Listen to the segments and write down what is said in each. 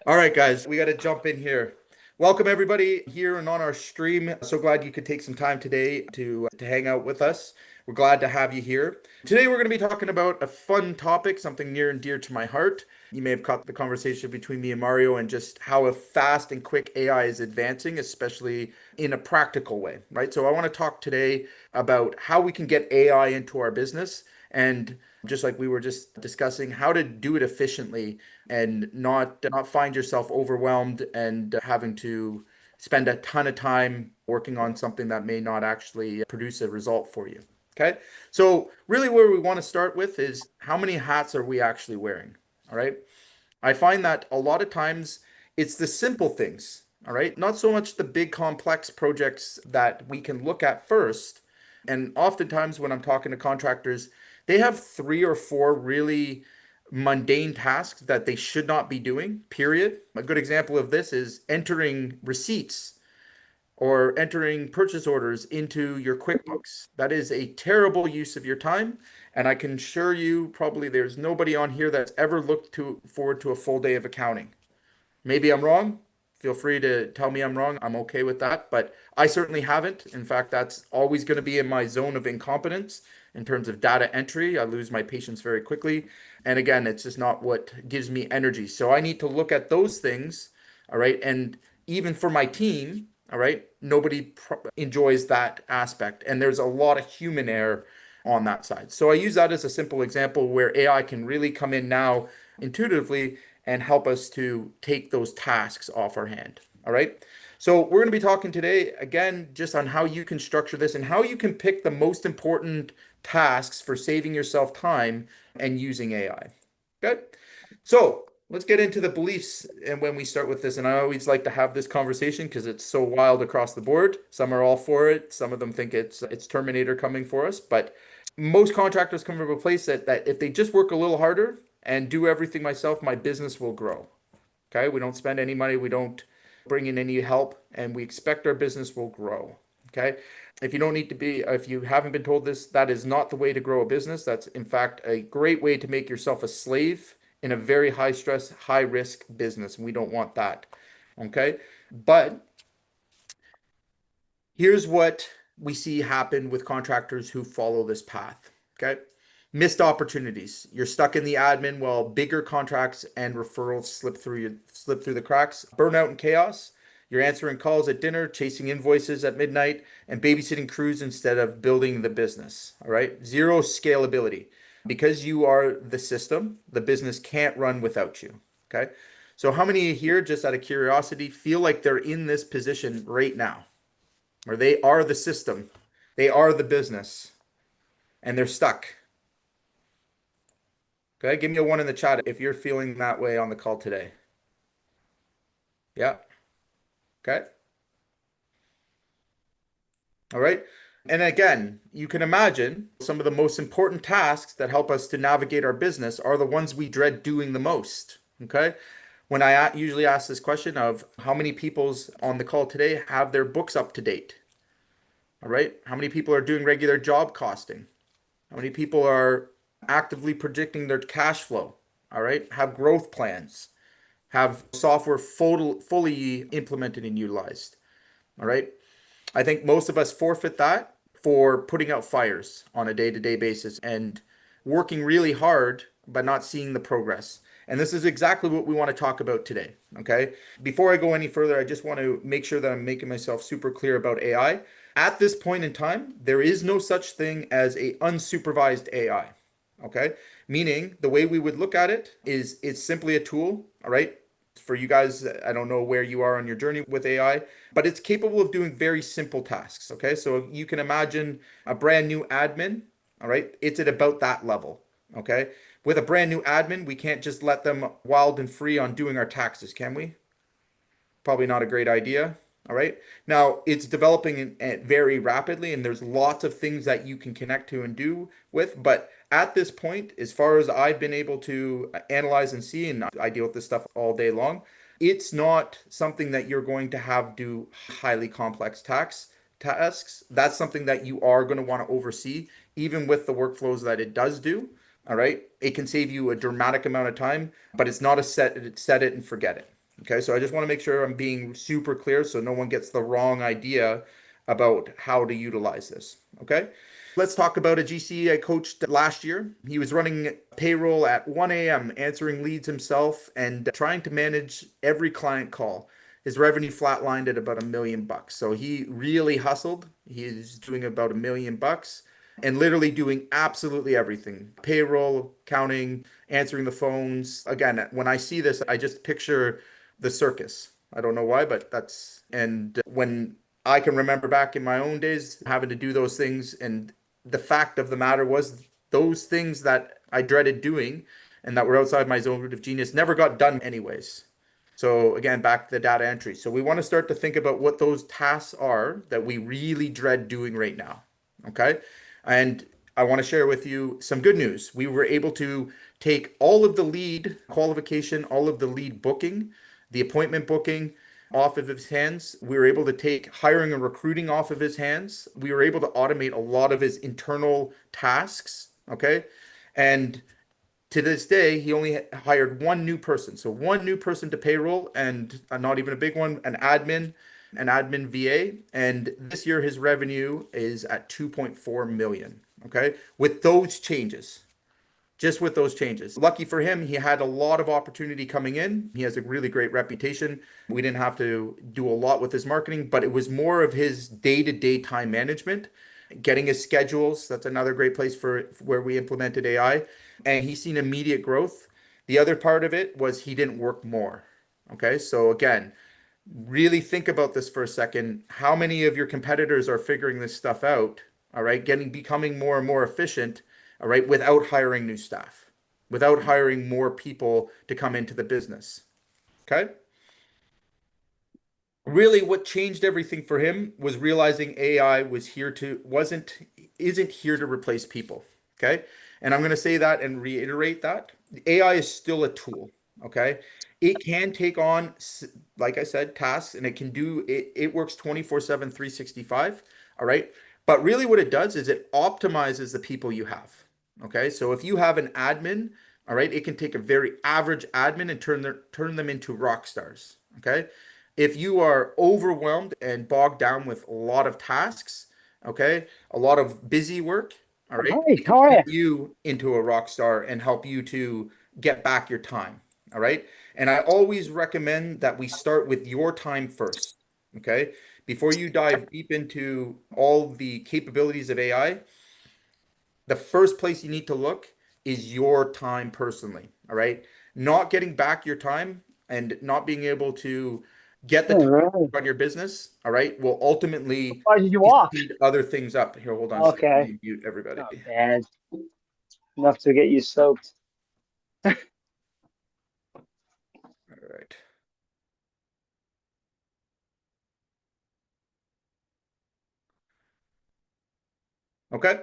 All right, guys, we got to jump in here. Welcome everybody here and on our stream. So glad you could take some time today to hang out with us. We're glad to have you here. Today we're going to be talking about a fun topic, something near and dear to my heart. You may have caught the conversation between me and Mario and just how a fast and quick AI is advancing, especially in a practical way, right? So I want to talk today about how we can get AI into our business and just like we were just discussing, how to do it efficiently and not find yourself overwhelmed and having to spend a ton of time working on something that may not actually produce a result for you. Okay? So really where we want to start with is how many hats are we actually wearing? All right? I find that a lot of times it's the simple things, all right? Not so much the big complex projects that we can look at first. And oftentimes when I'm talking to contractors, they have three or four really mundane tasks that they should not be doing, period. A good example of this is entering receipts or entering purchase orders into your QuickBooks. That is a terrible use of your time. And I can assure you, probably there's nobody on here that's ever forward to a full day of accounting. Maybe I'm wrong. Feel free to tell me I'm wrong. I'm okay with that, but I certainly haven't. In fact, that's always going to be in my zone of incompetence in terms of data entry. I lose my patience very quickly. And again, it's just not what gives me energy. So I need to look at those things, all right? And even for my team, all right, nobody enjoys that aspect. And there's a lot of human error on that side. So I use that as a simple example where AI can really come in now intuitively and help us to take those tasks off our hand. All right. So we're going to be talking today again just on how you can structure this and how you can pick the most important tasks for saving yourself time and using AI. Okay. So let's get into the beliefs and when we start with this. And I always like to have this conversation because it's so wild across the board. Some are all for it. Some of them think it's Terminator coming for us. But most contractors come from a place that if they just work a little harder and do everything myself, my business will grow. Okay. We don't spend any money. We don't bring in any help and we expect our business will grow. Okay. If you haven't been told this, that is not the way to grow a business. That's in fact a great way to make yourself a slave in a very high stress, high risk business. And we don't want that. Okay. But here's what we see happen with contractors who follow this path. Okay. Missed opportunities. You're stuck in the admin while bigger contracts and referrals slip through the cracks. Burnout and chaos. You're answering calls at dinner, chasing invoices at midnight, and babysitting crews instead of building the business. All right. Zero scalability. Because you are the system, the business can't run without you. Okay. So how many here, just out of curiosity, feel like they're in this position right now? Or they are the system, they are the business, and they're stuck. Okay, give me a one in the chat if you're feeling that way on the call today. Yeah. Okay. All right. And again, you can imagine some of the most important tasks that help us to navigate our business are the ones we dread doing the most. Okay. When usually ask this question of how many people's on the call today have their books up to date? All right. How many people are doing regular job costing? How many people are actively predicting their cash flow? All right. Have growth plans, have software fully implemented and utilized. All right. I think most of us forfeit that for putting out fires on a day-to-day basis and working really hard, but not seeing the progress. And this is exactly what we want to talk about today. Okay. Before I go any further, I just want to make sure that I'm making myself super clear about AI. At this point in time, there is no such thing as a unsupervised AI. Okay. Meaning the way we would look at it is it's simply a tool. All right. For you guys, I don't know where you are on your journey with AI, but it's capable of doing very simple tasks. Okay. So you can imagine a brand new admin. All right. It's at about that level. Okay. With a brand new admin, we can't just let them wild and free on doing our taxes, can we? Probably not a great idea. All right. Now it's developing very rapidly, and there's lots of things that you can connect to and do with. But at this point, as far as I've been able to analyze and see, and I deal with this stuff all day long, it's not something that you're going to have do highly complex tax tasks. That's something that you are going to want to oversee, even with the workflows that it does do. All right. It can save you a dramatic amount of time, but it's not a set it and forget it. Okay, so I just want to make sure I'm being super clear so no one gets the wrong idea about how to utilize this. Okay, let's talk about a GC I coached last year. He was running payroll at 1 a.m., answering leads himself and trying to manage every client call. His revenue flatlined at about $1 million. So he really hustled. He's doing about $1 million and literally doing absolutely everything: payroll, accounting, answering the phones. Again, when I see this, I just picture the circus. I don't know why, but and when I can remember back in my own days having to do those things, and the fact of the matter was those things that I dreaded doing and that were outside my zone of genius never got done anyways. So again, back to the data entry. So we want to start to think about what those tasks are that we really dread doing right now. Okay. And I want to share with you some good news. We were able to take all of the lead qualification, all of the lead booking, the appointment booking off of his hands. We were able to take hiring and recruiting off of his hands. We were able to automate a lot of his internal tasks. Okay. And to this day, he only hired one new person. So one new person to payroll, and not even a big one, an admin VA. And this year his revenue is at 2.4 million. Okay. With those changes, just with those changes. Lucky for him, he had a lot of opportunity coming in. He has a really great reputation. We didn't have to do a lot with his marketing, but it was more of his day-to-day time management, getting his schedules. That's another great place for where we implemented AI. And he's seen immediate growth. The other part of it was he didn't work more. Okay, so again, really think about this for a second. How many of your competitors are figuring this stuff out? All right, becoming more and more efficient, all right, without hiring new staff, without hiring more people to come into the business. Okay. Really what changed everything for him was realizing AI isn't here to replace people. Okay. And I'm going to say that and reiterate that AI is still a tool. Okay. It can take on, like I said, tasks, and it works 24/7, 365. All right. But really what it does is it optimizes the people you have. Okay. So if you have an admin, all right, it can take a very average admin and turn them into rock stars. Okay. If you are overwhelmed and bogged down with a lot of tasks, okay, a lot of busy work, all right, Hi, it can how are turn you? you into a rock star and help you to get back your time, all right? And I always recommend that we start with your time first, okay? Before you dive deep into all the capabilities of AI, the first place you need to look is your time personally, all right? Not getting back your time and not being able to get the All time right. on your business, all right, will ultimately Why did you walk? speed other things up. Here, hold on a second. Let Okay, me mute everybody. not bad. Enough to get you soaked. All right. Okay.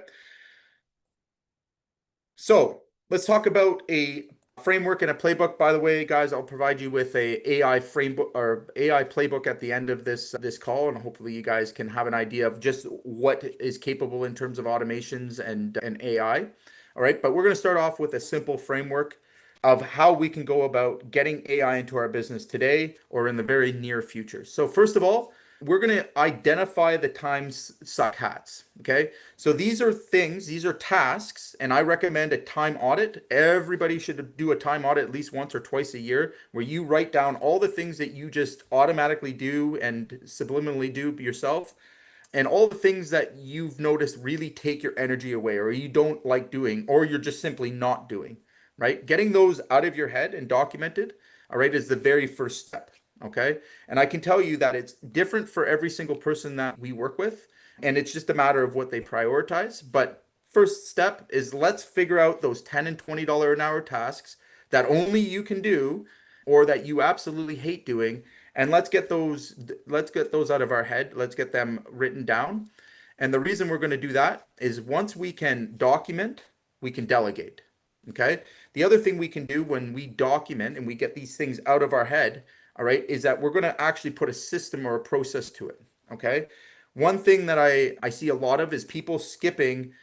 So let's talk about a framework and a playbook. By the way, guys, I'll provide you with a AI framework or AI playbook at the end of this call, and hopefully you guys can have an idea of just what is capable in terms of automations and AI. All right, but we're going to start off with a simple framework of how we can go about getting AI into our business today or in the very near future. So first of all, we're going to identify the time suck hats. Okay. So these are tasks, and I recommend a time audit. Everybody should do a time audit at least once or twice a year where you write down all the things that you just automatically do and subliminally do yourself, and all the things that you've noticed really take your energy away or you don't like doing or you're just simply not doing, right? Getting those out of your head and documented, all right, is the very first step, okay? And I can tell you that it's different for every single person that we work with, and it's just a matter of what they prioritize. But first step is let's figure out those $10 and $20 an hour tasks that only you can do or that you absolutely hate doing, and let's get those out of our head. Let's get them written down. And the reason we're going to do that is once we can document, we can delegate. Okay. The other thing we can do when we document and we get these things out of our head, all right, is that we're going to actually put a system or a process to it. Okay. One thing that I see a lot of is people skipping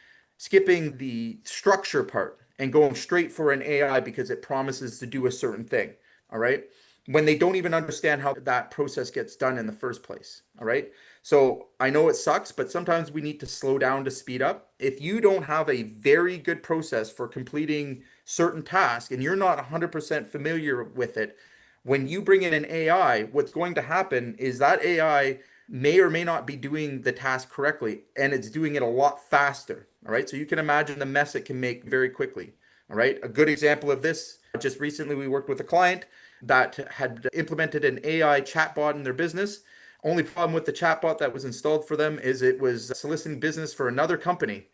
the structure part and going straight for an AI because it promises to do a certain thing. All right. when they don't even understand how that process gets done in the first place. All right. So I know it sucks, but sometimes we need to slow down to speed up. If you don't have a very good process for completing certain tasks and you're not 100% familiar with it, when you bring in an AI, what's going to happen is that AI may or may not be doing the task correctly, and it's doing it a lot faster. All right. So you can imagine the mess it can make very quickly. All right. A good example of this, just recently we worked with a client that had implemented an AI chatbot in their business. Only problem with the chatbot that was installed for them is it was soliciting business for another company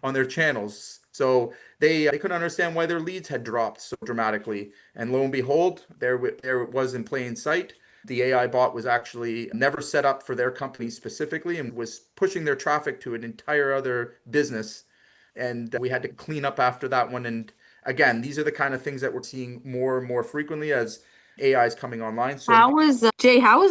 on their channels. So they couldn't understand why their leads had dropped so dramatically. And lo and behold, there it was in plain sight. The AI bot was actually never set up for their company specifically and was pushing their traffic to an entire other business. And we had to clean up after that one. And again, these are the kind of things that we're seeing more and more frequently as AI is coming online. So How was yeah.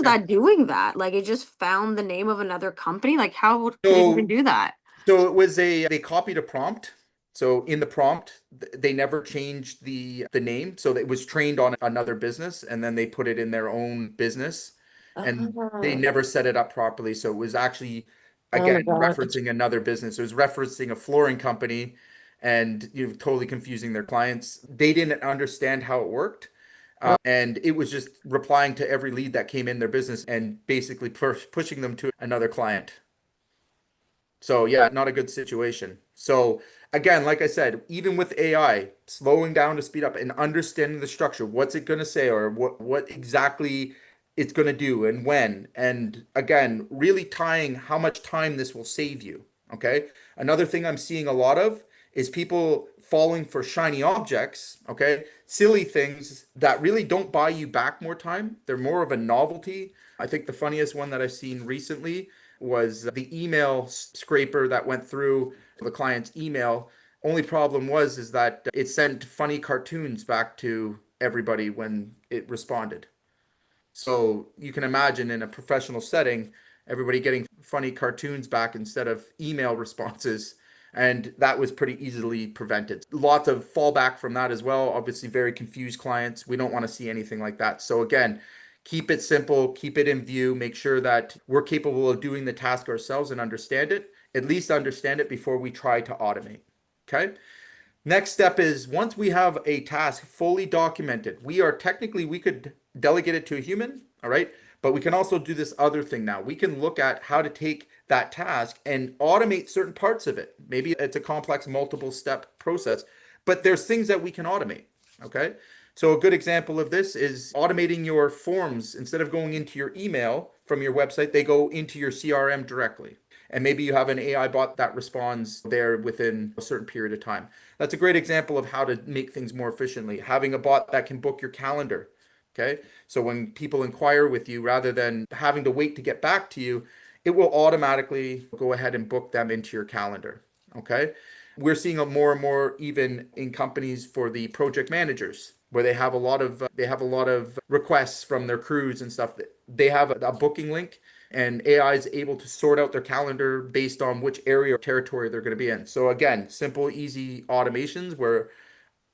that doing that? Like it just found the name of another company? Like how could it even So do that? So it was they copied a prompt. So in the prompt, they never changed the name. So it was trained on another business and then they put it in their own business and they Oh, never set it up properly. So it was actually oh again my God. referencing another business. It was referencing a flooring company and you know totally confusing their clients. They didn't understand how it worked. And it was just replying to every lead that came in their business and basically pushing them to another client. So yeah, not a good situation. So again, like I said, even with AI, slowing down to speed up and understanding the structure, what's it going to say or what exactly it's going to do and when. And again, really tying how much time this will save you. Okay. Another thing I'm seeing a lot of is people falling for shiny objects, okay? Silly things that really don't buy you back more time. They're more of a novelty. I think the funniest one that I've seen recently was the email scraper that went through the client's email. Only problem was is that it sent funny cartoons back to everybody when it responded. So you can imagine in a professional setting, everybody getting funny cartoons back instead of email responses. And that was pretty easily prevented. Lots of fallback from that as well. Obviously, very confused clients. We don't want to see anything like that. So, again, keep it simple, keep it in view, make sure that we're capable of doing the task ourselves and understand it, at least understand it before we try to automate. Okay. Next step is once we have a task fully documented, we could delegate it to a human, all right? But we can also do this other thing now. We can look at how to take that task and automate certain parts of it. Maybe it's a complex multiple step process, but there's things that we can automate, okay? So a good example of this is automating your forms. Instead of going into your email from your website, they go into your CRM directly. And maybe you have an AI bot that responds there within a certain period of time. That's a great example of how to make things more efficiently. Having a bot that can book your calendar. Okay. So when people inquire with you, rather than having to wait to get back to you, it will automatically go ahead and book them into your calendar. Okay. We're seeing a more and more even in companies for the project managers where they have a lot of requests from their crews and stuff. They have a booking link and AI is able to sort out their calendar based on which area or territory they're going to be in. So again, simple, easy automations where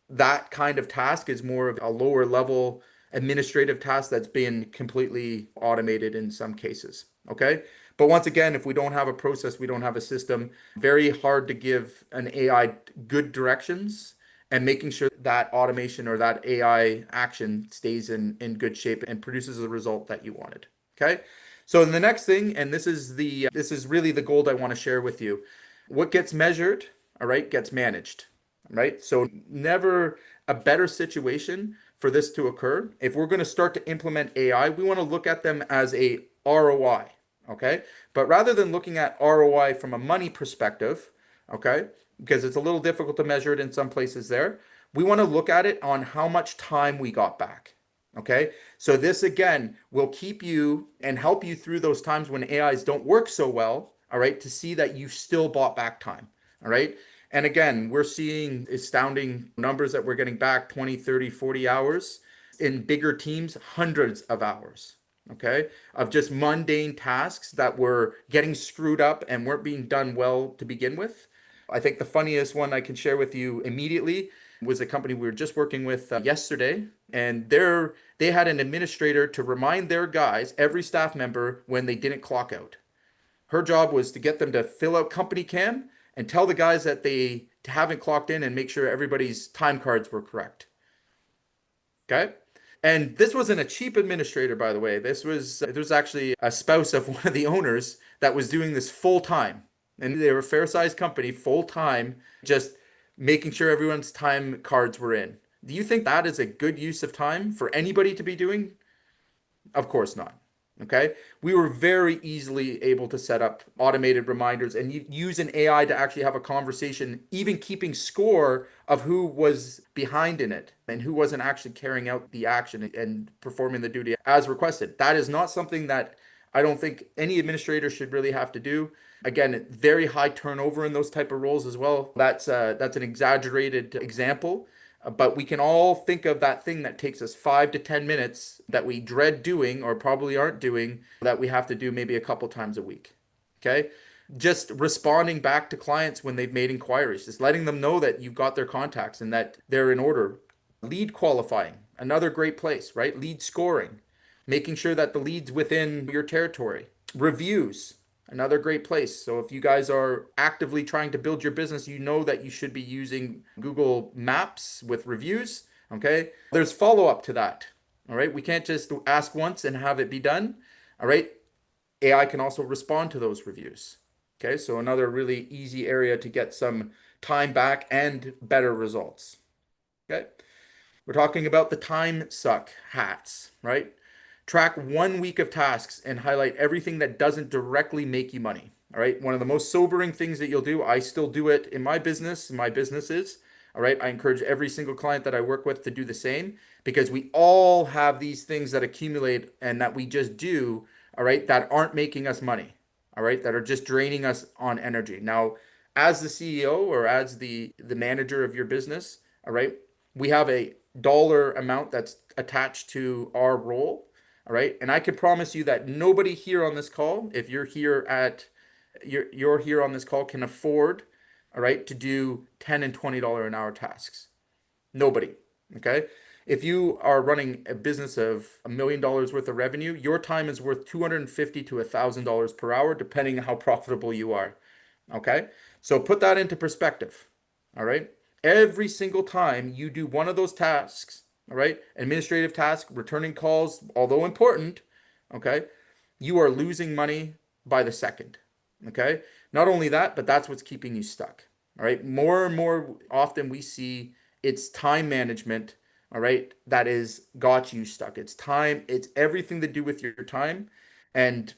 that kind of task is more of a lower level administrative task that's been completely automated in some cases. Okay. But once again, if we don't have a process, we don't have a system, very hard to give an AI good directions and making sure that automation or that AI action stays in good shape and produces the result that you wanted. Okay. So the next thing, and this is really the gold I want to share with you. What gets measured, all right, gets managed right? So never a better situation for this to occur. If we're going to start to implement AI, we want to look at them as a ROI, okay? But rather than looking at ROI from a money perspective, okay, because it's a little difficult to measure it in some places there, we want to look at it on how much time we got back. Okay, so this again will keep you and help you through those times when AIs don't work so well, all right, to see that you've still bought back time, all right? And again, we're seeing astounding numbers that we're getting back 20, 30, 40 hours in bigger teams, hundreds of hours, okay, of just mundane tasks that were getting screwed up and weren't being done well to begin with. I think the funniest one I can share with you immediately was a company we were just working with yesterday, and they had an administrator to remind their guys, every staff member, when they didn't clock out. Her job was to get them to fill out company cam and tell the guys that they haven't clocked in and make sure everybody's time cards were correct. Okay. And this wasn't a cheap administrator, by the way. There was actually a spouse of one of the owners that was doing this full time. And they were a fair sized company, full time, just making sure everyone's time cards were in. Do you think that is a good use of time for anybody to be doing? Of course not. Okay. We were very easily able to set up automated reminders and use an AI to actually have a conversation, even keeping score of who was behind in it and who wasn't actually carrying out the action and performing the duty as requested. That is not something that I don't think any administrator should really have to do. Again, very high turnover in those type of roles as well. That's an exaggerated example. But we can all think of that thing that takes us 5 to 10 minutes that we dread doing or probably aren't doing that we have to do maybe a couple times a week. Okay. Just responding back to clients when they've made inquiries, just letting them know that you've got their contacts and that they're in order. Lead qualifying, another great place, right? Lead scoring, making sure that the lead's within your territory. Reviews, another great place. So if you guys are actively trying to build your business, you know that you should be using Google Maps with reviews. Okay. There's follow up to that. All right. We can't just ask once and have it be done. All right. AI can also respond to those reviews. Okay. So another really easy area to get some time back and better results. Okay. We're talking about the time suck hats, right? Track 1 week of tasks and highlight everything that doesn't directly make you money. All right. One of the most sobering things that you'll do, I still do it in my businesses. All right. I encourage every single client that I work with to do the same because we all have these things that accumulate and that we just do, all right, that aren't making us money. All right. That are just draining us on energy. Now, as the CEO or as the manager of your business, all right, we have a dollar amount that's attached to our role. All right. And I can promise you that nobody here on this call, if you're here you're here on this call, can afford, all right, to do $10 and $20 an hour tasks. Nobody. Okay. If you are running a business of $1 million worth of revenue, your time is worth $250 to $1,000 per hour, depending on how profitable you are. Okay. So put that into perspective. All right. Every single time you do one of those tasks, all right, administrative task, returning calls, although important, okay, you are losing money by the second. Okay. Not only that, but that's what's keeping you stuck. All right. More and more often we see it's time management, all right, that is got you stuck. It's time, it's everything to do with your time and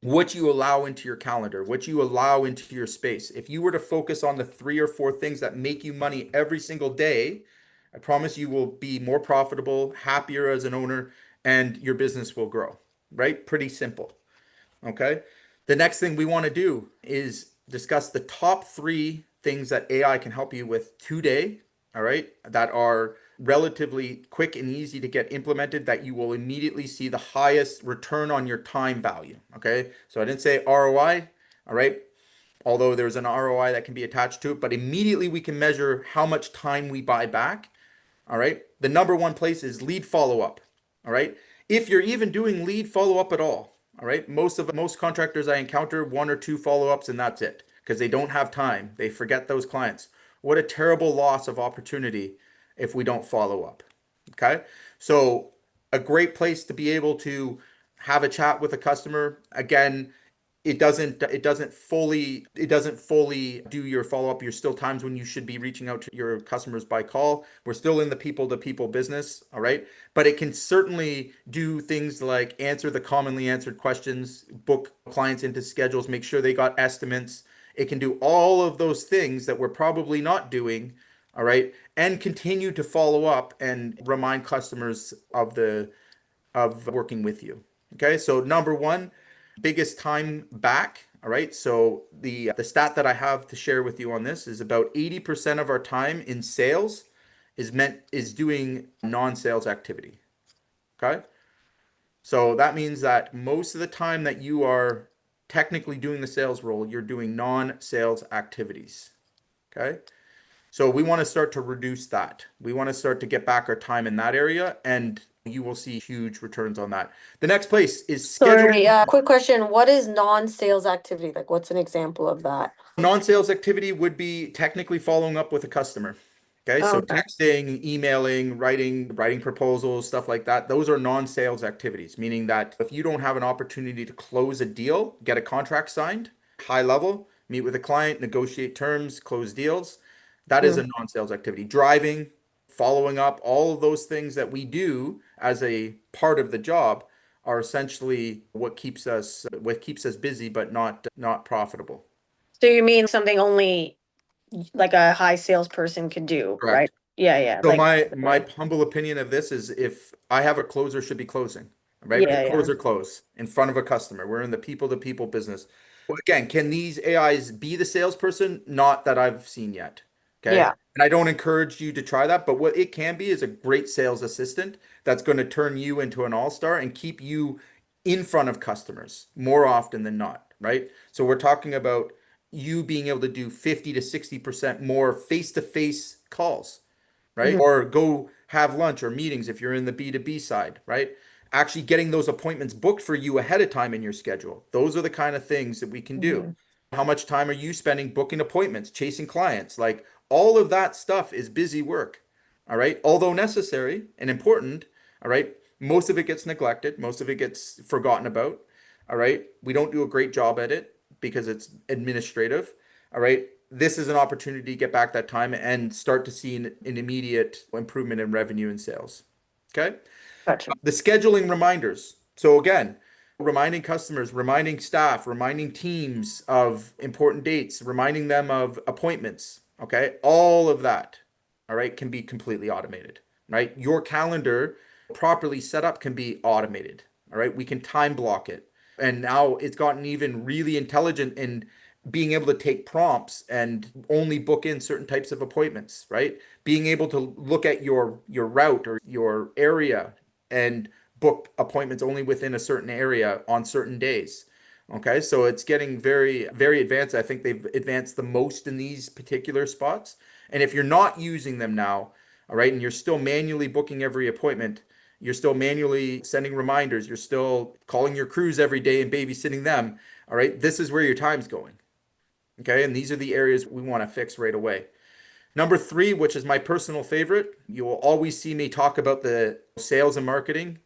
what you allow into your calendar, what you allow into your space. If you were to focus on the 3 or 4 things that make you money every single day, I promise you will be more profitable, happier as an owner, and your business will grow, right? Pretty simple. Okay. The next thing we want to do is discuss the top 3 things that AI can help you with today. All right. That are relatively quick and easy to get implemented that you will immediately see the highest return on your time value. Okay. So I didn't say ROI. All right. Although there's an ROI that can be attached to it, but immediately we can measure how much time we buy back. All right. The number one place is lead follow up. All right. If you're even doing lead follow up at all. All right. Most contractors I encounter 1 or 2 follow ups and that's it because they don't have time. They forget those clients. What a terrible loss of opportunity if we don't follow up. Okay. So a great place to be able to have a chat with a customer. Again, it doesn't fully do your follow up. There's still times when you should be reaching out to your customers by call. We're still in the people to people business, all right? But it can certainly do things like answer the commonly answered questions, book clients into schedules, make sure they got estimates. It can do all of those things that we're probably not doing, all right? And continue to follow up and remind customers of working with you. Okay? So number 1, biggest time back. All right. So the stat that I have to share with you on this is about 80% of our time in sales is doing non-sales activity. Okay. So that means that most of the time that you are technically doing the sales role, you're doing non-sales activities. Okay. So we want to start to reduce that. We want to start to get back our time in that area, and you will see huge returns on that. The next place is Sorry, scheduling. quick question. What is non-sales activity? Like, what's an example of that? Non-sales activity would be technically following up with a customer. Okay, Oh, so okay. texting, emailing, writing proposals, stuff like that. Those are non-sales activities, meaning that if you don't have an opportunity to close a deal, get a contract signed, high level, meet with a client, negotiate terms, close deals, that is Mm, a non-sales activity. Driving, following up, all of those things that we do as a part of the job are essentially what keeps us busy, but not profitable. So you mean something only like a high salesperson could do, right? Correct. Yeah, yeah. So Like, my humble opinion of this is if I have a closer should be closing, right? yeah, yeah. Close or close in front of a customer. We're in the people to people business. Well, again, can these AIs be the salesperson? Not that I've seen yet. Okay. Yeah. And I don't encourage you to try that, but what it can be is a great sales assistant that's going to turn you into an all-star and keep you in front of customers more often than not, right? So we're talking about you being able to do 50 to 60% more face-to-face calls, right? Mhm. Or go have lunch or meetings if you're in the B2B side, right? Actually getting those appointments booked for you ahead of time in your schedule. Those are the kind of things that we can do. Mhm. How much time are you spending booking appointments, chasing clients? Like all of that stuff is busy work. All right. Although necessary and important, all right. Most of it gets neglected, most of it gets forgotten about. All right. We don't do a great job at it because it's administrative. All right. This is an opportunity to get back that time and start to see an immediate improvement in revenue and sales. Okay. Gotcha. The scheduling reminders. So again, reminding customers, reminding staff, reminding teams of important dates, reminding them of appointments. Okay. All of that, all right, can be completely automated, right? Your calendar properly set up can be automated. All right. We can time block it. And now it's gotten even really intelligent in being able to take prompts and only book in certain types of appointments, right? Being able to look at your route or your area and book appointments only within a certain area on certain days. Okay, so it's getting very, very advanced. I think they've advanced the most in these particular spots. And if you're not using them now, all right, and you're still manually booking every appointment, you're still manually sending reminders, you're still calling your crews every day and babysitting them, all right, this is where your time's going. Okay, and these are the areas we want to fix right away. Number three, which is my personal favorite, you will always see me talk about the sales and marketing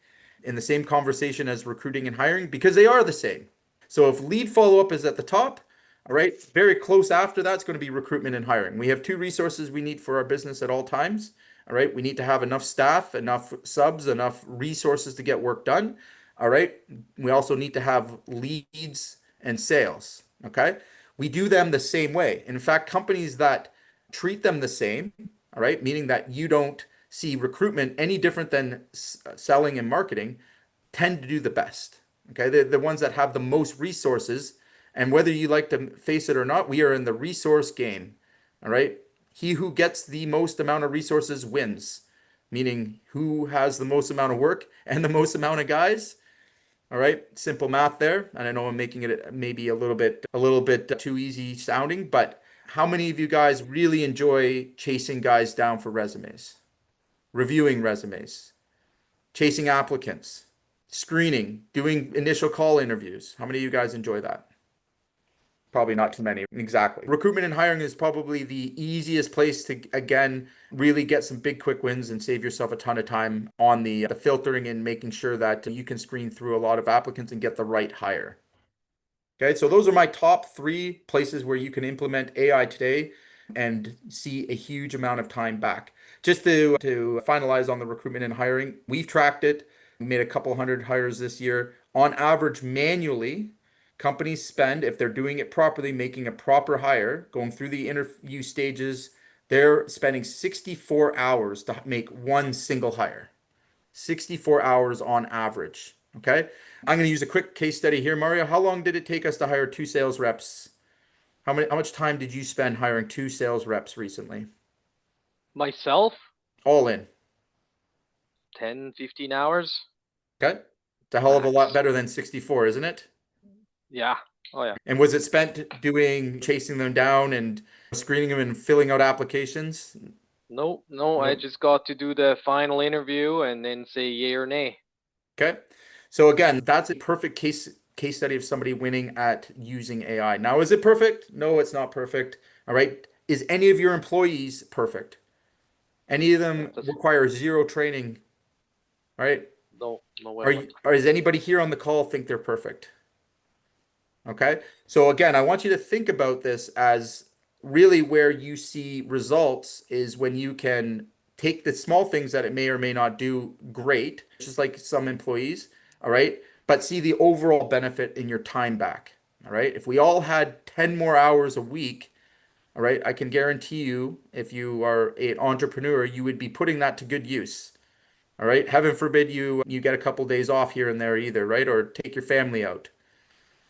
in the same conversation as recruiting and hiring because they are the same. So if lead follow up is at the top, all right, very close after that's going to be recruitment and hiring. We have two resources we need for our business at all times. All right, we need to have enough staff, enough subs, enough resources to get work done. All right, we also need to have leads and sales. Okay, we do them the same way. In fact, companies that treat them the same, all right, meaning that you don't see recruitment any different than selling and marketing, tend to do the best. Okay, they're the ones that have the most resources. And whether you like to face it or not, we are in the resource game. All right. He who gets the most amount of resources wins, meaning who has the most amount of work and the most amount of guys. All right, simple math there. And I know I'm making it maybe a little bit too easy sounding, but how many of you guys really enjoy chasing guys down for resumes, reviewing resumes, chasing applicants, screening, doing initial call interviews? How many of you guys enjoy that? Probably not too many. Exactly. Recruitment and hiring is probably the easiest place to, again, really get some big quick wins and save yourself a ton of time on the filtering and making sure that you can screen through a lot of applicants and get the right hire. Okay, so those are my top three places where you can implement AI today and see a huge amount of time back. Just to finalize on the recruitment and hiring, we've tracked it. We made a couple hundred hires this year. On average, manually, companies spend, if they're doing it properly, making a proper hire, going through the interview stages, they're spending 64 hours to make one single hire. 64 hours on average. Okay. I'm going to use a quick case study here. Mario, how long did it take us to hire two sales reps? How much time did you spend hiring two sales reps recently? Myself, All in. 10, 15 hours Okay. It's a hell of a lot max. better than 64, isn't it? Yeah. Oh yeah. And was it spent doing chasing them down and screening them and filling out applications? No, I Nope. just got to do the final interview and then say yay or nay. Okay. So again, that's a perfect case study of somebody winning at using AI. Now, is it perfect? No, it's not perfect. All right. Is any of your employees perfect? Any of them That's require zero training, right? no way Are on it. you, or does anybody here on the call think they're perfect? Okay. So again, I want you to think about this as really where you see results is when you can take the small things that it may or may not do great, just like some employees, all right, but see the overall benefit in your time back. All right. If we all had 10 more hours a week, all right, I can guarantee you, if you are an entrepreneur, you would be putting that to good use. All right. Heaven forbid you get a couple days off here and there either, right? Or take your family out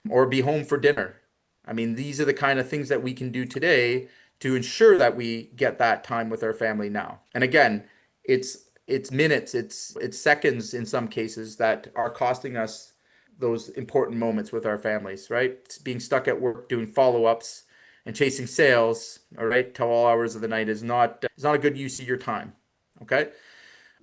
or be home for dinner. I mean, these are the kind of things that we can do today to ensure that we get that time with our family now. And again, it's minutes, it's seconds in some cases that are costing us those important moments with our families, right? It's being stuck at work doing follow-ups and chasing sales, all right, till all hours of the night is not a good use of your time. Okay?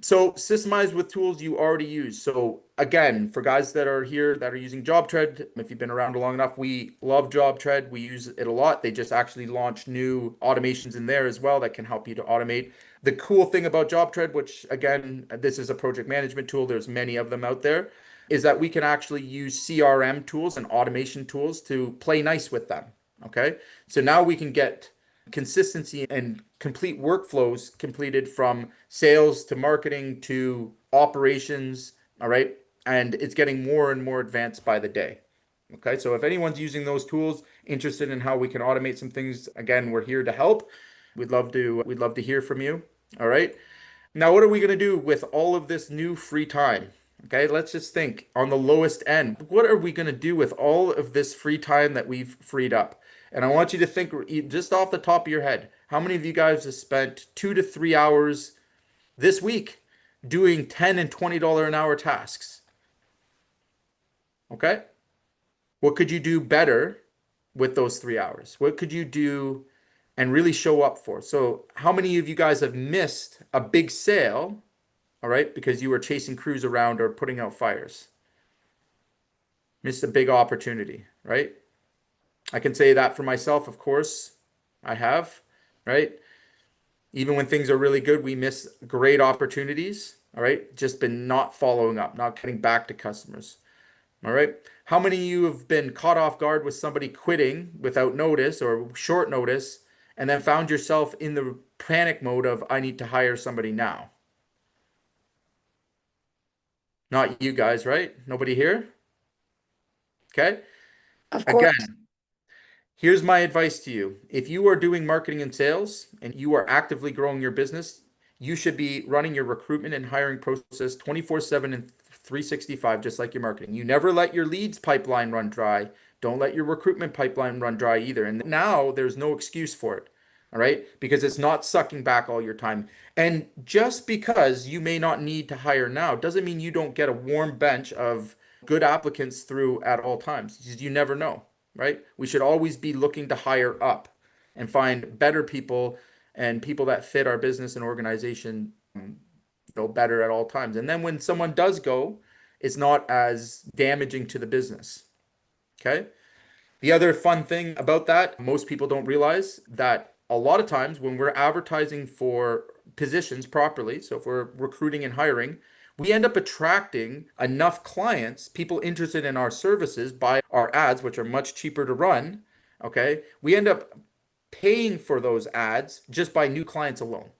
So systemize with tools you already use. So again, for guys that are here that are using JobTread, if you've been around long enough, we love JobTread. We use it a lot. They just actually launched new automations in there as well that can help you to automate. The cool thing about JobTread, which again, this is a project management tool, there's many of them out there, is that we can actually use CRM tools and automation tools to play nice with them. Okay. So now we can get consistency and complete workflows completed from sales to marketing to operations. All right. And it's getting more and more advanced by the day. Okay. So if anyone's using those tools, interested in how we can automate some things, again, we're here to help. We'd love to hear from you. All right. Now, what are we going to do with all of this new free time? Okay, let's just think on the lowest end. What are we going to do with all of this free time that we've freed up? And I want you to think just off the top of your head, how many of you guys have spent 2 to 3 hours this week doing $10 and $20 an hour tasks? Okay, what could you do better with those 3 hours? What could you do and really show up for? So, how many of you guys have missed a big sale, all right, because you were chasing crews around or putting out fires? Missed a big opportunity, right? I can say that for myself, of course. I have, right? Even when things are really good, we miss great opportunities, all right? Just been not following up, not getting back to customers, all right? How many of you have been caught off guard with somebody quitting without notice or short notice and then found yourself in the panic mode of, I need to hire somebody now? Not you guys, right? Nobody here? Okay. Of course. Again, here's my advice to you. If you are doing marketing and sales and you are actively growing your business, you should be running your recruitment and hiring process 24/7 and 365, just like your marketing. You never let your leads pipeline run dry. Don't let your recruitment pipeline run dry either. And now there's no excuse for it. All right. Because it's not sucking back all your time. And just because you may not need to hire now doesn't mean you don't get a warm bench of good applicants through at all times. You never know, right? We should always be looking to hire up and find better people and people that fit our business and organization, better at all times. And then when someone does go, it's not as damaging to the business. Okay. The other fun thing about that, most people don't realize that a lot of times when we're advertising for positions properly, so if we're recruiting and hiring, we end up attracting enough clients, people interested in our services by our ads, which are much cheaper to run. Okay. We end up paying for those ads just by new clients alone.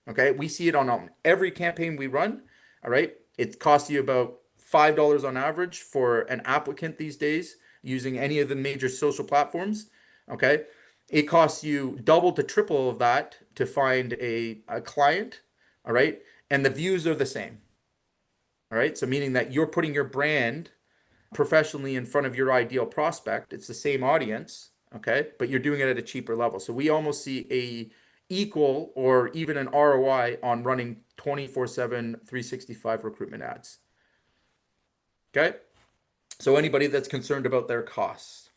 Okay. We see it on every campaign we run. All right. It costs you about $5 on average for an applicant these days using any of the major social platforms. Okay. It costs you double to triple of that to find a client. All right. And the views are the same. All right. So meaning that you're putting your brand professionally in front of your ideal prospect. It's the same audience. Okay. But you're doing it at a cheaper level. So we almost see a equal or even an ROI on running 24/7, 365 recruitment ads. Okay. So anybody that's concerned about their costs.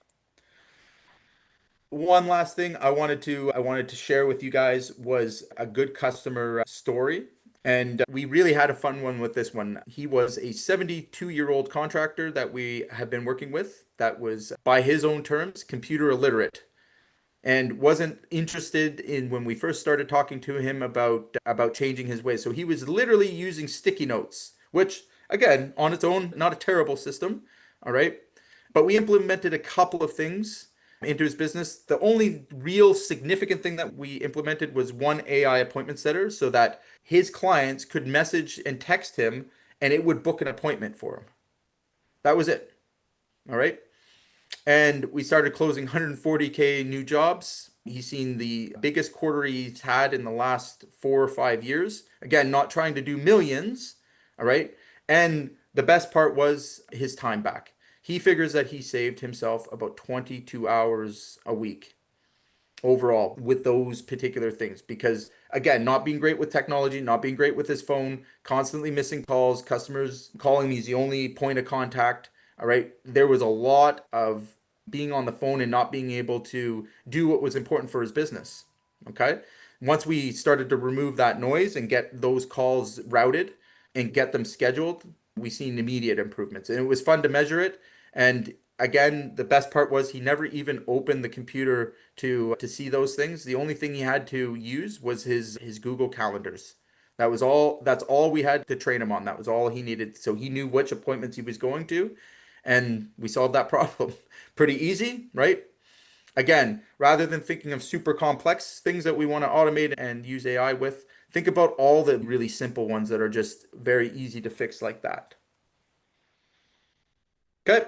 One last thing I wanted to share with you guys was a good customer story. And we really had a fun one with this one. He was a 72-year-old contractor that we have been working with that was, by his own terms, computer illiterate and wasn't interested in when we first started talking to him about changing his ways. So he was literally using sticky notes, which again, on its own, not a terrible system, all right? But we implemented a couple of things into his business. The only real significant thing that we implemented was one AI appointment setter so that his clients could message and text him and it would book an appointment for him. That was it. All right. And we started closing 140K new jobs. He's seen the biggest quarter he's had in the last 4 or 5 years. Again, not trying to do millions. All right. And the best part was his time back. He figures that he saved himself about 22 hours a week overall with those particular things because again, not being great with technology, not being great with his phone, constantly missing calls, customers calling me is the only point of contact. All right, there was a lot of being on the phone and not being able to do what was important for his business. Okay, once we started to remove that noise and get those calls routed and get them scheduled, we seen immediate improvements and it was fun to measure it. And again, the best part was he never even opened the computer to see those things. The only thing he had to use was his Google calendars. That was all. That's all we had to train him on. That was all he needed. So he knew which appointments he was going to, and we solved that problem. Pretty easy, right? Again, rather than thinking of super complex things that we want to automate and use AI with, think about all the really simple ones that are just very easy to fix like that. Okay.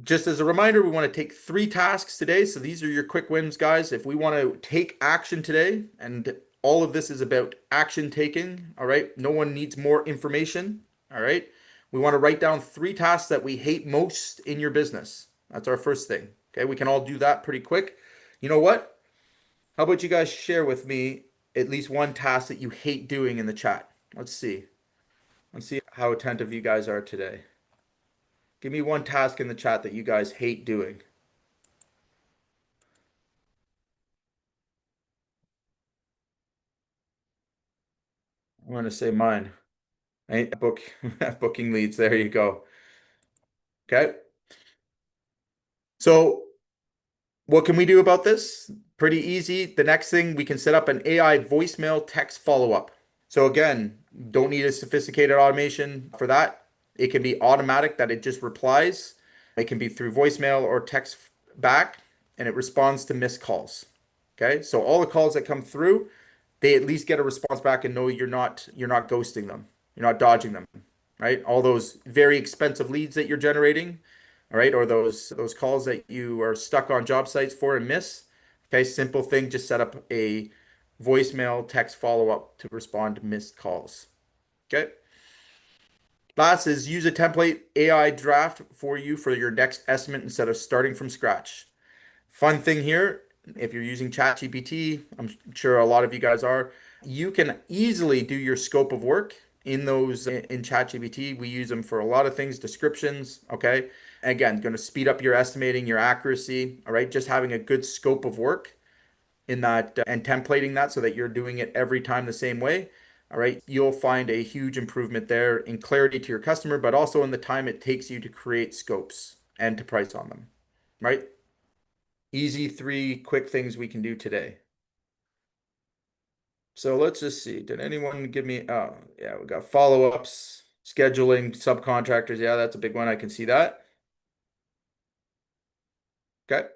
Just as a reminder, we want to take 3 tasks today. So these are your quick wins, guys. If we want to take action today, and all of this is about action taking, all right? No one needs more information, all right? We want to write down 3 tasks that we hate most in your business. That's our first thing. Okay, we can all do that pretty quick. You know what? How about you guys share with me at least one task that you hate doing in the chat? Let's see. Let's see how attentive you guys are today. Give me one task in the chat that you guys hate doing. I'm gonna say mine. Ain't book booking leads. There you go. Okay. So what can we do about this? Pretty easy. The next thing, we can set up an AI voicemail text follow-up. So again, don't need a sophisticated automation for that. It can be automatic that it just replies. It can be through voicemail or text back, and it responds to missed calls. Okay. So all the calls that come through, they at least get a response back and know you're not ghosting them. You're not dodging them, right? All those very expensive leads that you're generating, all right, or those calls that you are stuck on job sites for and miss. Okay, simple thing, just set up a voicemail text follow-up to respond to missed calls. Okay. Last is use a template AI draft for you for your next estimate instead of starting from scratch. Fun thing here, if you're using ChatGPT, I'm sure a lot of you guys are, you can easily do your scope of work in those in ChatGPT. We use them for a lot of things, descriptions, okay? Again, going to speed up your estimating, your accuracy, all right? Just having a good scope of work in that and templating that so that you're doing it every time the same way. All right, you'll find a huge improvement there in clarity to your customer, but also in the time it takes you to create scopes and to price on them, right? Easy 3 quick things we can do today. So let's just see. Did anyone give me? Oh, yeah, we got follow-ups, scheduling, subcontractors. Yeah, that's a big one. I can see that. Okay.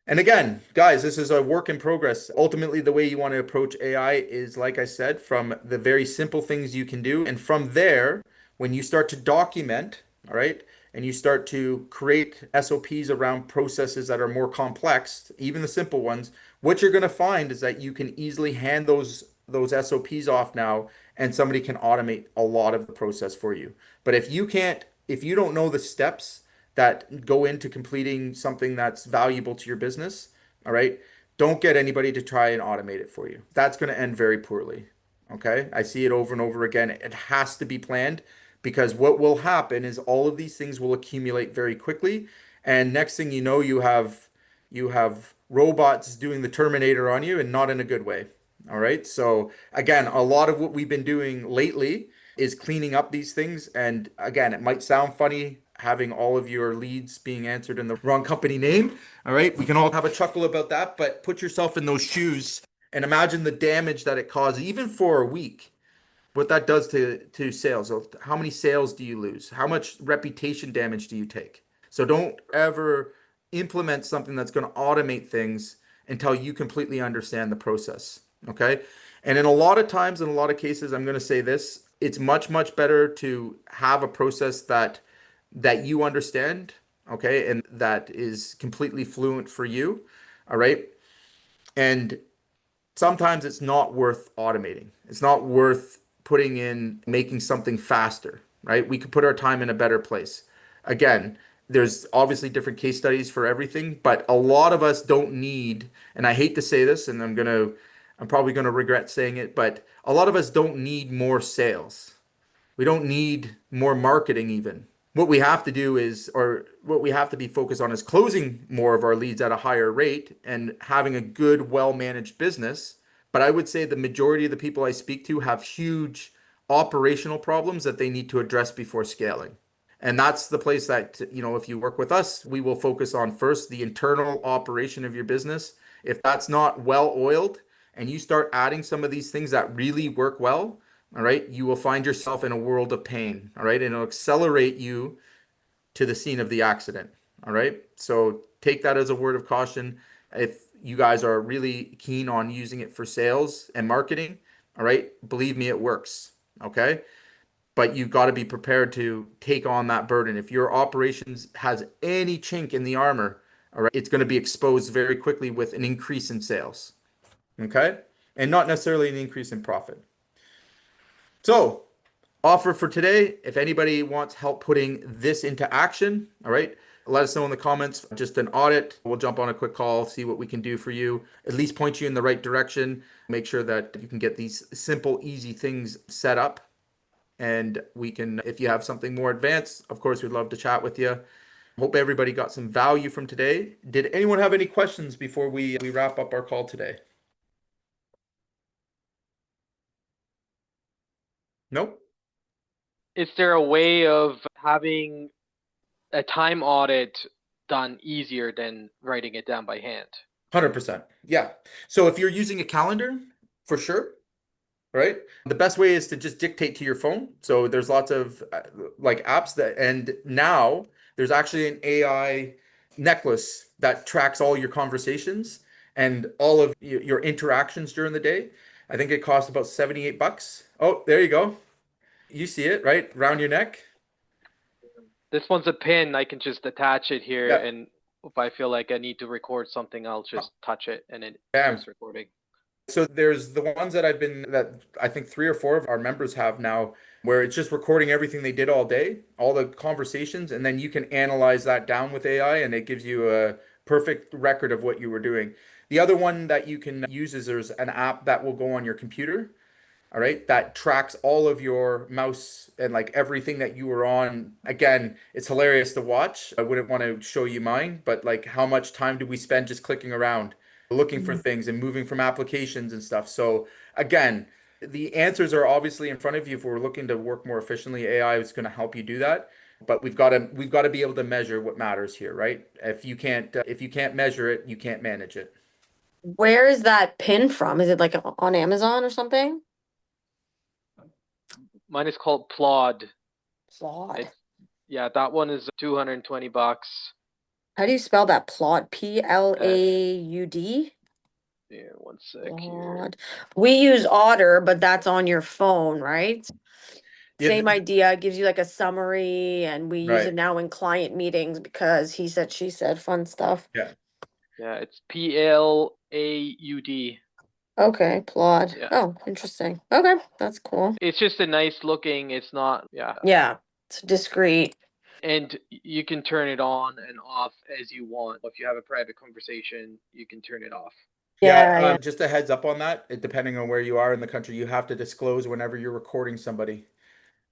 And again, guys, this is a work in progress. Ultimately, the way you want to approach AI is, like I said, from the very simple things you can do. And from there, when you start to document, all right, and you start to create SOPs around processes that are more complex, even the simple ones, what you're going to find is that you can easily hand those SOPs off now, and somebody can automate a lot of the process for you. But if you don't know the steps that go into completing something that's valuable to your business, all right, don't get anybody to try and automate it for you. That's going to end very poorly. Okay. I see it over and over again. It has to be planned because what will happen is all of these things will accumulate very quickly. And next thing you know, you have robots doing the Terminator on you, and not in a good way. All right. So again, a lot of what we've been doing lately is cleaning up these things. And again, it might sound funny having all of your leads being answered in the wrong company name. All right. We can all have a chuckle about that, but put yourself in those shoes and imagine the damage that it causes, even for a week, what that does to sales. So how many sales do you lose? How much reputation damage do you take? So don't ever implement something that's going to automate things until you completely understand the process. Okay. And in a lot of times, in a lot of cases, I'm going to say this, it's much, much better to have a process that you understand, okay, and that is completely fluent for you. All right. And sometimes it's not worth automating. It's not worth putting in making something faster, right? We could put our time in a better place. Again, there's obviously different case studies for everything, but a lot of us don't need, and I hate to say this, and I'm probably gonna regret saying it, but a lot of us don't need more sales. We don't need more marketing even. What we have to do is, or what we have to be focused on is closing more of our leads at a higher rate and having a good, well-managed business. But I would say the majority of the people I speak to have huge operational problems that they need to address before scaling. And that's the place that, if you work with us, we will focus on first the internal operation of your business. If that's not well oiled and you start adding some of these things that really work well, all right, you will find yourself in a world of pain. All right, and it'll accelerate you to the scene of the accident. All right, so take that as a word of caution. If you guys are really keen on using it for sales and marketing, all right, believe me, it works. Okay, but you've got to be prepared to take on that burden. If your operations has any chink in the armor, all right, it's going to be exposed very quickly with an increase in sales. Okay, and not necessarily an increase in profit. So, offer for today, if anybody wants help putting this into action, all right, let us know in the comments. Just an audit. We'll jump on a quick call, see what we can do for you, at least point you in the right direction, make sure that you can get these simple, easy things set up. And we can, if you have something more advanced, of course, we'd love to chat with you. Hope everybody got some value from today. Did anyone have any questions before we wrap up our call today? Nope. Is there a way of having a time audit done easier than writing it down by hand? 100%. Yeah. So if you're using a calendar, for sure, right? The best way is to just dictate to your phone. So there's lots of like apps that, and now there's actually an AI necklace that tracks all your conversations and all of your interactions during the day. I think it costs about $78. Oh, there you go. You see it, right? Around your neck. This one's a pin. I can just attach it here, Yeah. and if I feel like I need to record something, I'll just touch it, and it Bam. starts recording. So there's the ones that I think 3 or 4 of our members have now, where it's just recording everything they did all day, all the conversations, and then you can analyze that down with AI and it gives you a perfect record of what you were doing. The other one that you can use is there's an app that will go on your computer, all right, that tracks all of your mouse and like everything that you were on. Again, it's hilarious to watch. I wouldn't want to show you mine, but like how much time do we spend just clicking around, looking for things and moving from applications and stuff. So again, the answers are obviously in front of you. If we're looking to work more efficiently, AI is going to help you do that. But we've got to be able to measure what matters here, right? If you can't measure it, you can't manage it. Where is that pin from? Is it like on Amazon or something? Mine is called Plod. Plod. Yeah, that one is $220. How do you spell that? Plod. Plaud? Yeah, one sec here. Plod. We use Otter, but that's on your phone, right? Yeah, Same idea. It gives you like a summary, and we use right. it now in client meetings because he said, she said, fun stuff. Yeah. Yeah, it's PLAUD. Okay, Plod. Yeah. Oh, interesting. Okay, that's cool. It's just a nice looking, it's not, yeah. Yeah, it's discreet. And you can turn it on and off as you want. If you have a private conversation, you can turn it off. Yeah, Just a heads up on that. Depending on where you are in the country, you have to disclose whenever you're recording somebody.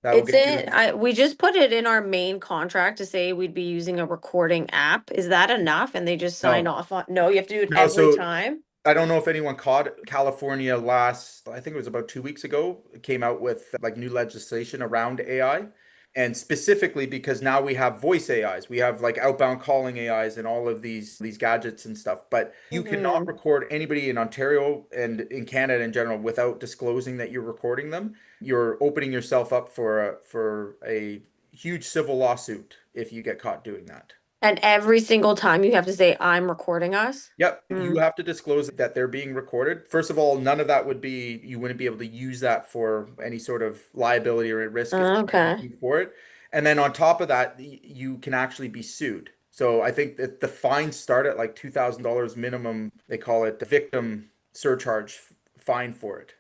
That will It's get you. in, we just put it in our main contract to say we'd be using a recording app. Is that enough? And they just sign No, off on, no, you have to do it no. every So time? I don't know if anyone caught California last, I think it was about 2 weeks ago, came out with like new legislation around AI. And specifically because now we have voice AIs, we have like outbound calling AIs and all of these gadgets and stuff. But you cannot Mhm. record anybody in Ontario and in Canada in general without disclosing that you're recording them. You're opening yourself up for a huge civil lawsuit if you get caught doing that. And every single time you have to say, I'm recording us? Yep, you Mm. have to disclose that they're being recorded. First of all, none of that would be, you wouldn't be able to use that for any sort of liability or risk Okay. for it. And then on top of that, you can actually be sued. So I think that the fines start at like $2,000 minimum. They call it the victim surcharge fine for it.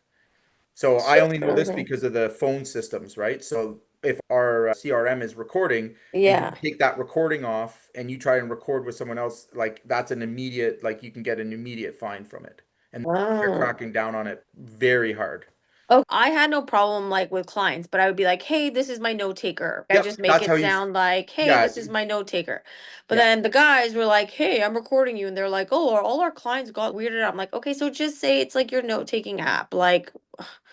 So I only know this Okay. because of the phone systems, right? So if our CRM is recording and you Yeah. take that recording off and you try and record with someone else, like that's an immediate, like you can get an immediate fine from it. And they're Wow. cracking down on it very hard. Oh, I had no problem like with clients, but I would be like, hey, this is my note taker. I Yep, just make that's it how you, sound like, hey, yeah, this is my note taker. But yeah. then the guys were like, hey, I'm recording you. And they're like, oh, all our clients got weirded out. I'm like, okay, so just say it's like your note taking app. Like,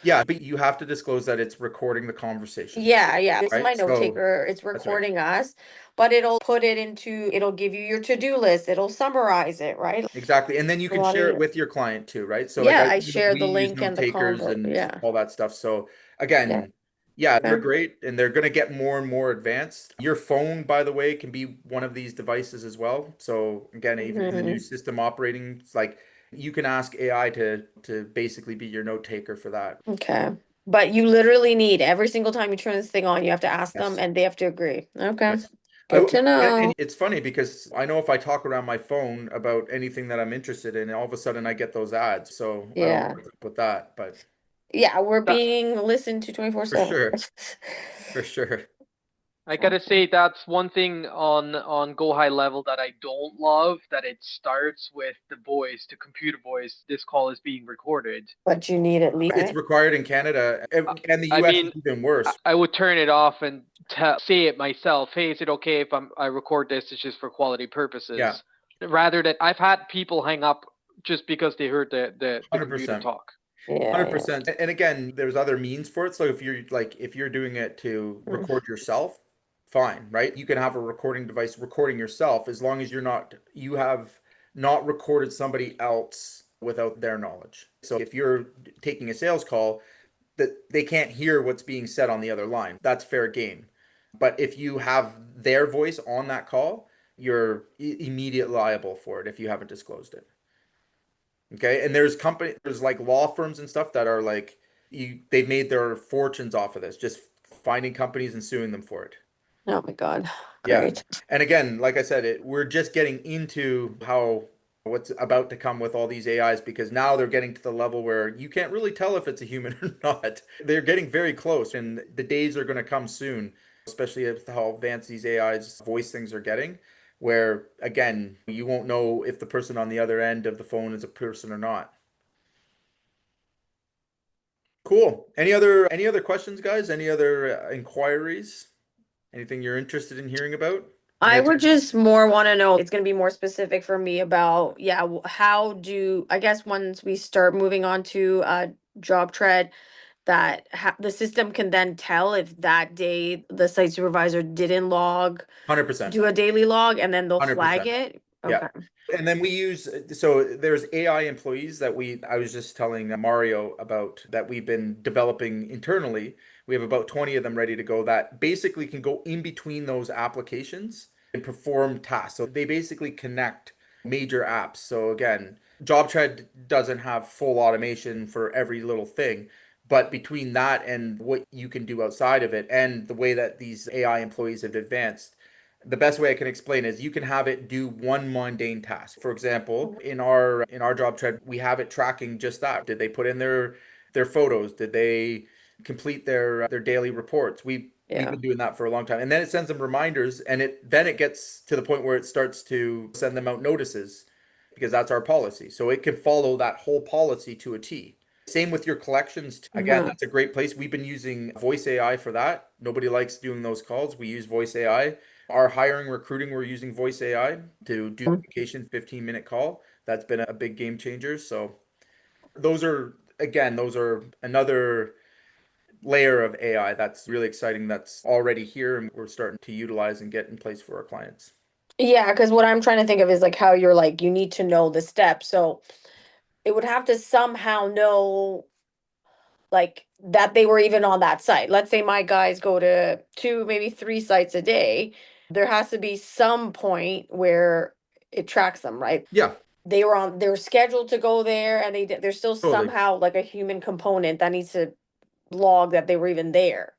Yeah, but you have to disclose that it's recording the conversation, yeah, yeah. This is my right? note So taker. It's that's right. recording us, but it'll put it into, it'll give you your to-do list. It'll summarize it, right? Exactly. And then you A can lot share it of, with your client too, right? So like yeah, I, I we share the use link note and the takers convo. and Yeah. all that stuff. So Yeah. again, yeah, they're Okay. great and they're going to get more and more advanced. Your phone, by the way, can be one of these devices as well. So again, even in the new Mhm. system operating, it's like you can ask AI to basically be your note taker for that. Okay. But you literally need every single time you turn this thing on, you have to ask them Yes. and they have to agree. Okay. Yes. Good to And know. it's funny because I know if I talk around my phone about anything that I'm interested in, all of a sudden I get those ads. So I don't know Yeah. what's up with that, but Yeah, we're That, being listened to for 24/7. sure. For sure. I gotta say that's one thing on Go High Level that I don't love, that it starts with the voice, the computer voice. This call is being recorded. But you need at least, It's right? required in Canada Uh, and the I US is mean, even worse. I would turn it off and say it myself. Hey, is it okay if I record this? It's just for quality Yeah, purposes. Rather than I've had people hang up just because they heard the computer 100%. talk. Yeah, yeah. 100%. And again, there's other means for it. So if you're doing it to Mm. record yourself, fine, right? You can have a recording device recording yourself as long as you have not recorded somebody else without their knowledge. So if you're taking a sales call, that they can't hear what's being said on the other line. That's fair game. But if you have their voice on that call, you're immediate liable for it if you haven't disclosed it. Okay? And there's like law firms and stuff that are like they've made their fortunes off of this, just finding companies and suing them for it. Oh my God. Yeah. Great. And again, like I said, we're just getting into how what's about to come with all these AIs because now they're getting to the level where you can't really tell if it's a human or not. They're getting very close, and the days are going to come soon, especially with how advanced these AIs voice things are getting, where again, you won't know if the person on the other end of the phone is a person or not. Cool. Any other questions, guys? Any other inquiries? Anything you're interested in hearing about? And I answer. would just more want to know, it's going to be more specific for me about, yeah, how do, I guess once we start moving on to job tread, that the system can then tell if that day the site supervisor didn't log, 100%. do a daily log, and then they'll flag 100%. it. Yeah. Okay. And then we use, so there's AI employees that I was just telling Mario about that we've been developing internally. We have about 20 of them ready to go that basically can go in between those applications and perform tasks. So they basically connect major apps. So again, JobTread doesn't have full automation for every little thing, but between that and what you can do outside of it and the way that these AI employees have advanced, the best way I can explain is you can have it do one mundane task. For example, in our job tread, we have it tracking just that. Did they put in their photos? Did they complete their daily reports? We've Yeah. been doing that for a long time. And then it sends them reminders and it gets to the point where it starts to send them out notices because that's our policy. So it can follow that whole policy to a T. Same with your collections. Again, Mhm. that's a great place. We've been using voice AI for that. Nobody likes doing those calls. We use voice AI. Our hiring, recruiting, we're using voice AI to do application 15-minute call. That's been a big game changer. So those are another layer of AI that's really exciting, that's already here and we're starting to utilize and get in place for our clients. Yeah, because what I'm trying to think of is like how you're like, you need to know the steps. So it would have to somehow know like that they were even on that site. Let's say my guys go to two, maybe three sites a day. There has to be some point where it tracks them, right? Yeah, They were scheduled to go there and there's still totally. somehow like a human component that needs to log that they were even there.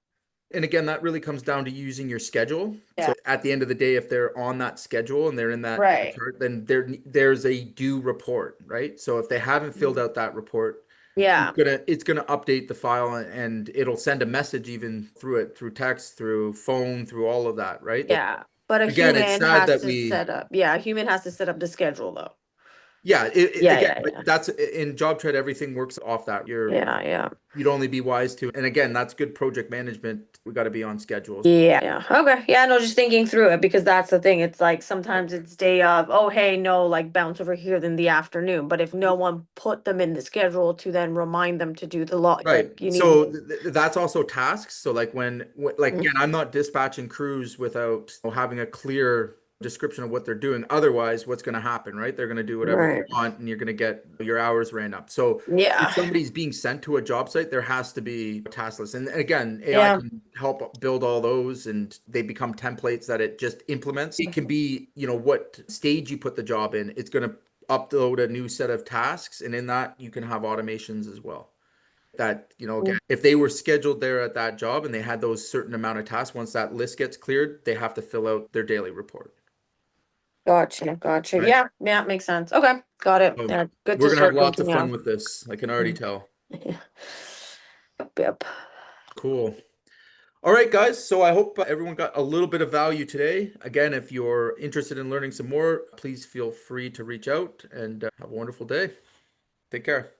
And again, that really comes down to using your schedule. Yeah. So at the end of the day, if they're on that schedule and they're in that Right. chart, then there's a due report, right? So if they haven't filled out that report, Yeah. it's gonna update the file and it'll send a message even through it, through text, through phone, through all of that, right? Yeah. But a Again, it's human sad has that to we set up. Yeah, a human has to set up the schedule though. yeah, Yeah, again, yeah, but yeah. that's in job trade, everything works off that. Yeah, yeah. You'd only be wise to, and again, that's good project management. We got to be on schedules. Yeah, yeah. Okay. Yeah, no, just thinking through it because that's the thing. It's like sometimes it's day of, oh, hey, no, like bounce over here in the afternoon. But if no one put them in the schedule to then remind them to do the log, Right. like you need. So that's also tasks. So like like Mhm. again, I'm not dispatching crews without having a clear description of what they're doing. Otherwise, what's going to happen, right? They're going to do whatever they Right. want and you're going to get your hours ran up. So if Yeah. somebody's being sent to a job site, there has to be a task list. And again, AI Yeah. can help build all those and they become templates that it just implements. It can be, what stage you put the job in. It's going to upload a new set of tasks. And in that, you can have automations as well. That, again, if they were scheduled there at that job and they had those certain amount of tasks, once that list gets cleared, they have to fill out their daily report, Gotcha. Gotcha. right? Yeah. Yeah. Makes sense. Okay. Got it. So Yeah. Good we're to gonna have start lots of thinking fun of. with this. I can already tell. Yeah. Yep. Yep. Cool. All right, guys. So I hope everyone got a little bit of value today. Again, if you're interested in learning some more, please feel free to reach out and have a wonderful day. Take care.